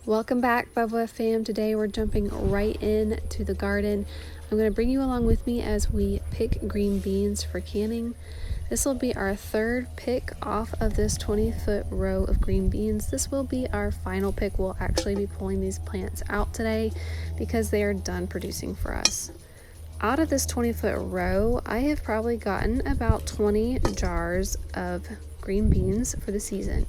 Welcome back, Bubba fam. Today we're jumping right in to the garden. I'm going to bring you along with me as we pick green beans for canning. This will be our third pick off of this 20-foot row of green beans. This will be our final pick. We'll actually be pulling these plants out today because they are done producing for us. Out of this 20-foot row, I have probably gotten about 20 jars of green beans for the season.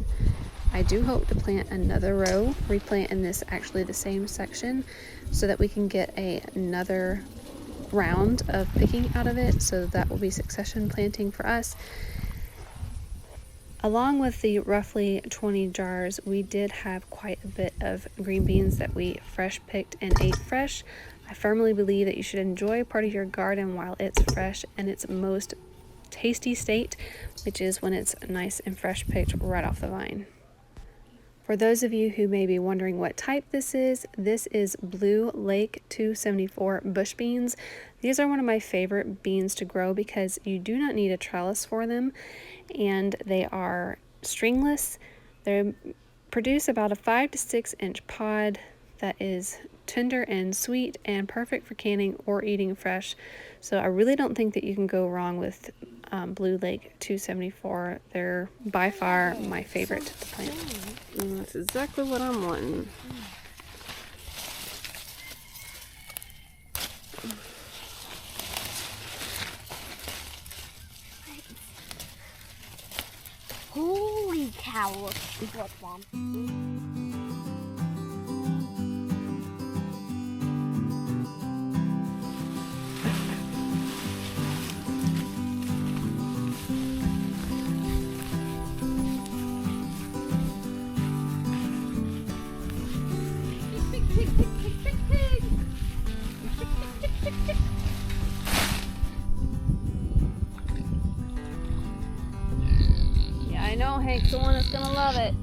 I do hope to plant another row, replant in this actually the same section, so that we can get another round of picking out of it, so that will be succession planting for us. Along with the roughly 20 jars, we did have quite a bit of green beans that we fresh picked and ate fresh. I firmly believe that you should enjoy part of your garden while it's fresh in its most tasty state, which is when it's nice and fresh picked right off the vine. For those of you who may be wondering what type this is Blue Lake 274 bush beans. These are one of my favorite beans to grow because you do not need a trellis for them, and they are stringless. They produce about a 5 to 6 inch pod that is tender and sweet and perfect for canning or eating fresh. So I really don't think that you can go wrong with Blue Lake 274. They're by far my favorite to plant. That's exactly what I'm wanting. Holy cow, look what one. Yeah, I know Hank's the one that's gonna love it.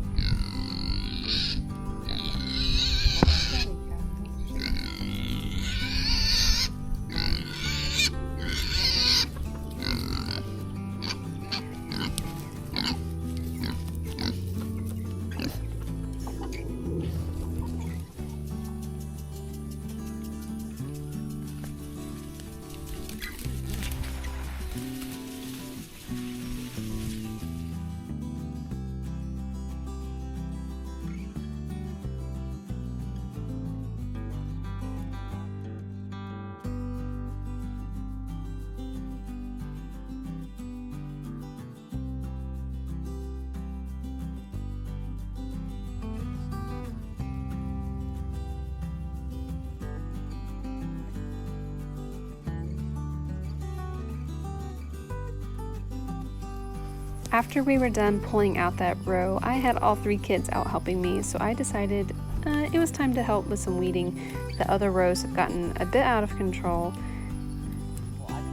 After we were done pulling out that row, I had all 3 kids out helping me, so I decided it was time to help with some weeding. The other rows have gotten a bit out of control.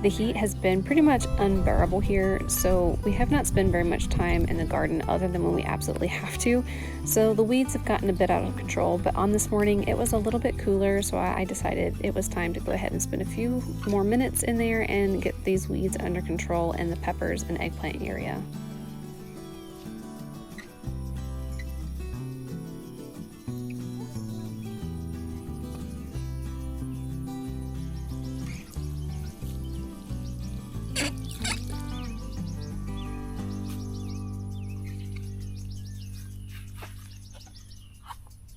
The heat has been pretty much unbearable here, so we have not spent very much time in the garden other than when we absolutely have to. So the weeds have gotten a bit out of control, but on this morning it was a little bit cooler, so I decided it was time to go ahead and spend a few more minutes in there and get these weeds under control in the peppers and eggplant area.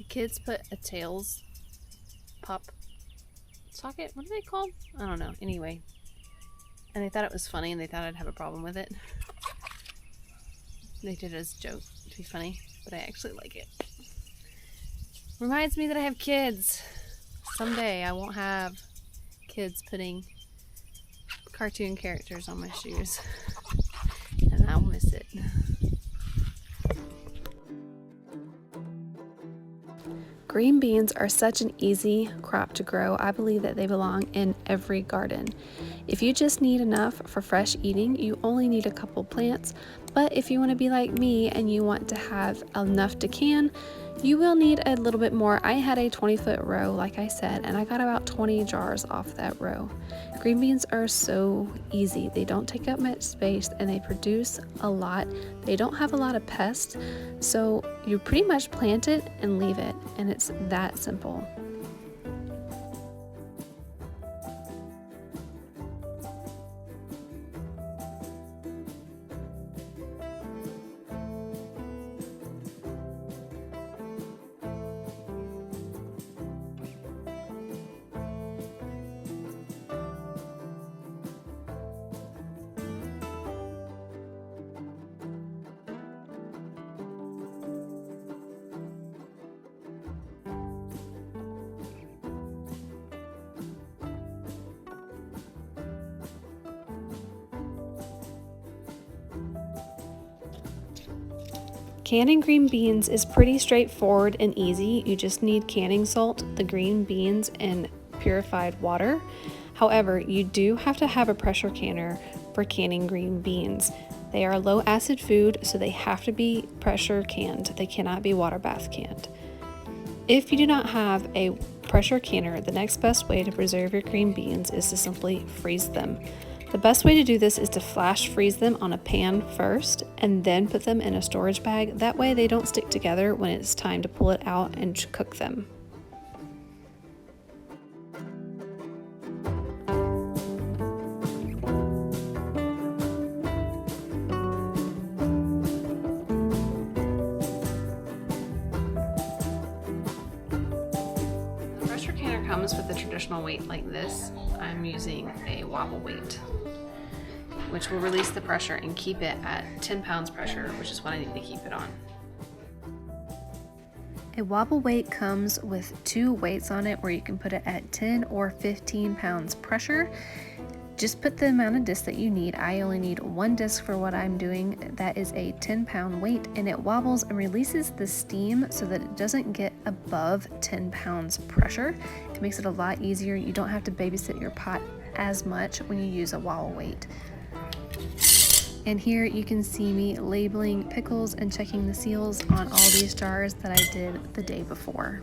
Kids put a tails pop socket. What are they called? I don't know. Anyway, and they thought it was funny, and they thought I'd have a problem with it. They did it as a joke to be funny, but I actually like it. Reminds me that I have kids. Someday I won't have kids putting cartoon characters on my shoes, and I'll miss it. Green beans are such an easy crop to grow. I believe that they belong in every garden. If you just need enough for fresh eating, you only need a couple plants, But if you want to be like me and you want to have enough to can, you will need a little bit more. I had a 20-foot row, like I said, and I got about 20 jars off that row. Green beans are so easy. They don't take up much space and they produce a lot. They don't have a lot of pests, so you pretty much plant it and leave it, and it's that simple. Canning green beans is pretty straightforward and easy. You just need canning salt, the green beans, and purified water. However, you do have to have a pressure canner for canning green beans. They are low acid food, so they have to be pressure canned. They cannot be water bath canned. If you do not have a pressure canner, the next best way to preserve your green beans is to simply freeze them. The best way to do this is to flash freeze them on a pan first and then put them in a storage bag. That way they don't stick together when it's time to pull it out and cook them. The pressure canner comes with a traditional weight like this. I'm using a wobble weight, which will release the pressure and keep it at 10 pounds pressure, which is what I need to keep it on. A wobble weight comes with 2 weights on it where you can put it at 10 or 15 pounds pressure. Just put the amount of disc that you need. I only need 1 disc for what I'm doing. That is a 10-pound weight, and it wobbles and releases the steam so that it doesn't get above 10 pounds pressure. It makes it a lot easier. You don't have to babysit your pot as much when you use a wobble weight. And here you can see me labeling pickles and checking the seals on all these jars that I did the day before.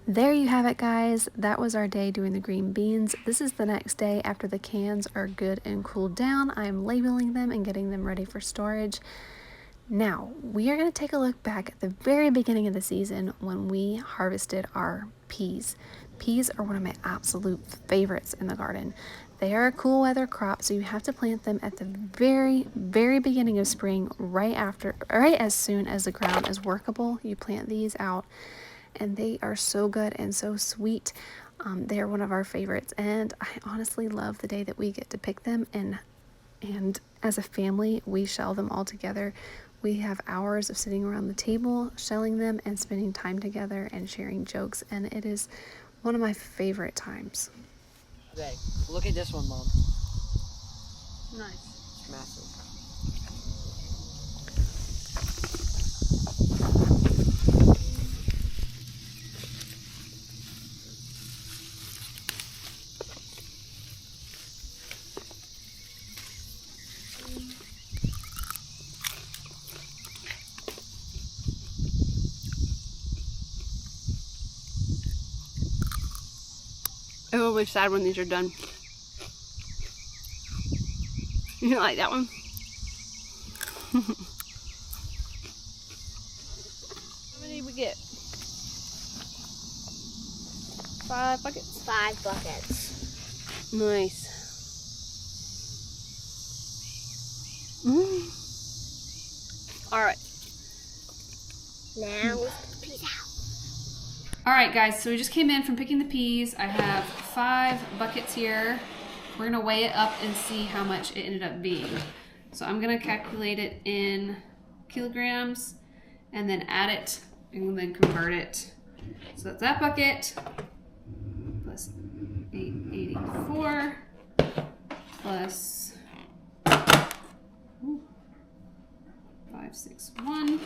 There you have it, guys. That was our day doing the green beans. This is the next day after the cans are good and cooled down. I'm labeling them and getting them ready for storage. Now, we are going to take a look back at the very beginning of the season when we harvested our peas. Peas are one of my absolute favorites in the garden. They are a cool weather crop, so you have to plant them at the very, very beginning of spring, right as soon as the ground is workable. You plant these out, and they are so good and so sweet. They are one of our favorites, and I honestly love the day that we get to pick them, and as a family, we shell them all together. We have hours of sitting around the table, shelling them, and spending time together and sharing jokes, and it is one of my favorite times. Okay, look at this one, Mom. Nice. It's massive. I will be sad when these are done. You don't like that one? How many did we get? 5 buckets? 5 buckets. Nice. Alright. Now let's put the peas out. Alright guys, so we just came in from picking the peas. I have 5 buckets here. We're going to weigh it up and see how much it ended up being. So I'm gonna calculate it in kilograms and then add it and then convert it. So that's that bucket plus 884 plus 561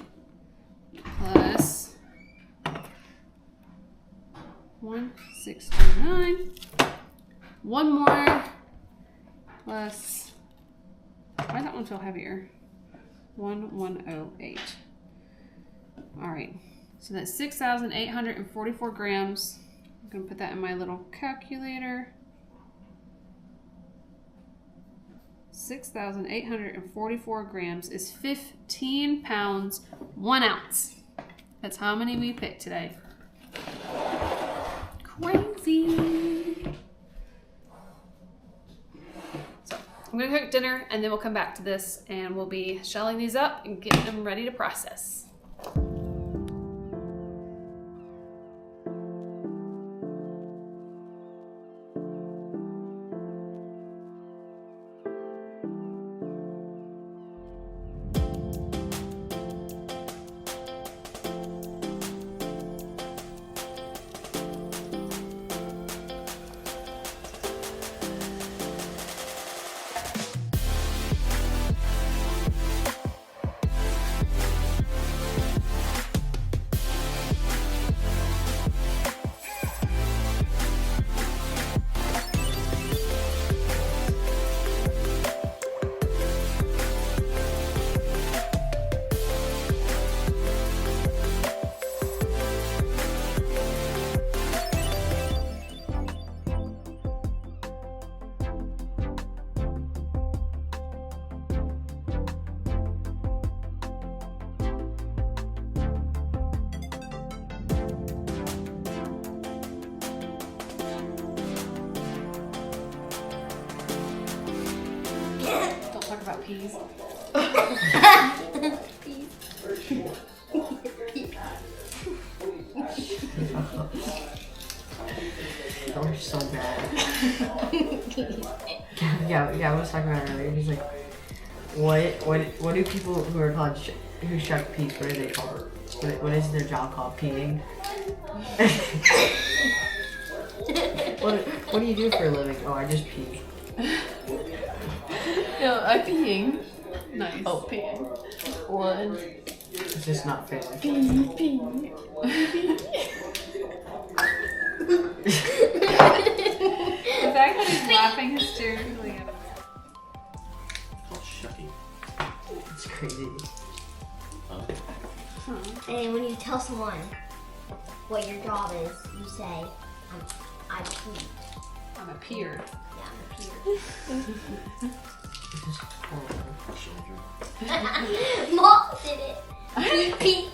plus 1629. One more plus, why does that one feel heavier? 1108. All right, so that's 6,844 grams. I'm gonna put that in my little calculator. 6,844 grams is 15 pounds, 1 ounce. That's how many we picked today. Crazy. So I'm gonna cook dinner and then we'll come back to this and we'll be shelling these up and getting them ready to process. Talk about peas. Those are so bad. Yeah, I was talking about it earlier. He's like, what do people who are called who shuck peas? What are they called? What is their job called? Peeing. What do you do for a living? Oh, I just pee. No, I'm peeing. Nice. Oh, peeing. One. It's just not fair. Pee, pee. The fact that he's laughing hysterically at Oh, shucking. It's crazy. And when you tell someone what your job is, you say, I'm peed. I'm a peer. Yeah, I'm a peer. It's just horrible. Mom did it. Pee.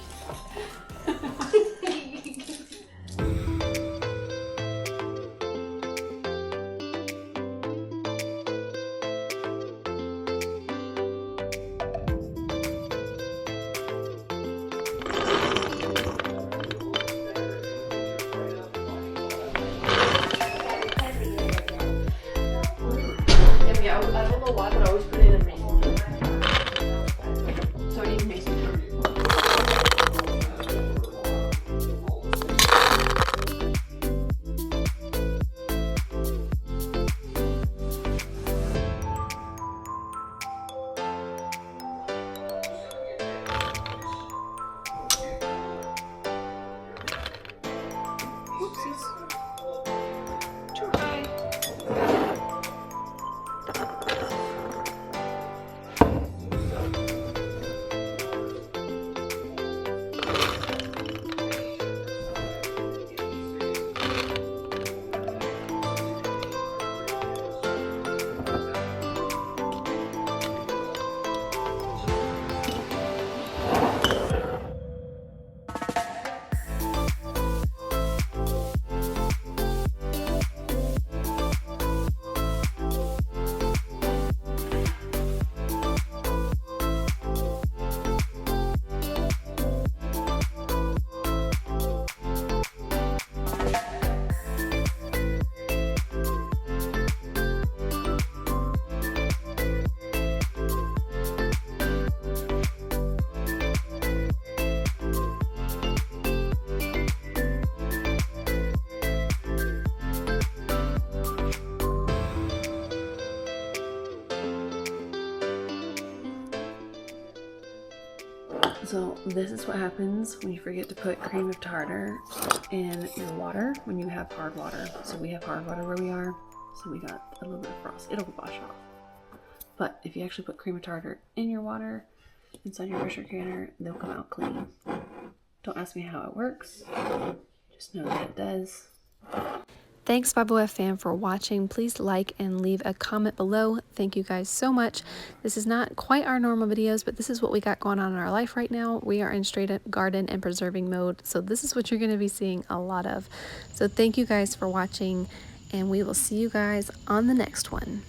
Yeah, I don't know why, but I always put it in a mason jar. So I need a mason jar. So this is what happens when you forget to put cream of tartar in your water when you have hard water. So we have hard water where we are, so we got a little bit of frost. It'll wash off. But if you actually put cream of tartar in your water inside your pressure canner, they'll come out clean. Don't ask me how it works. Just know that it does. Thanks 5OF fam for watching. Please like and leave a comment below. Thank you guys so much. This is not quite our normal videos, but this is what we got going on in our life right now. We are in straight up garden and preserving mode, so this is what you're going to be seeing a lot of. So thank you guys for watching, and we will see you guys on the next one.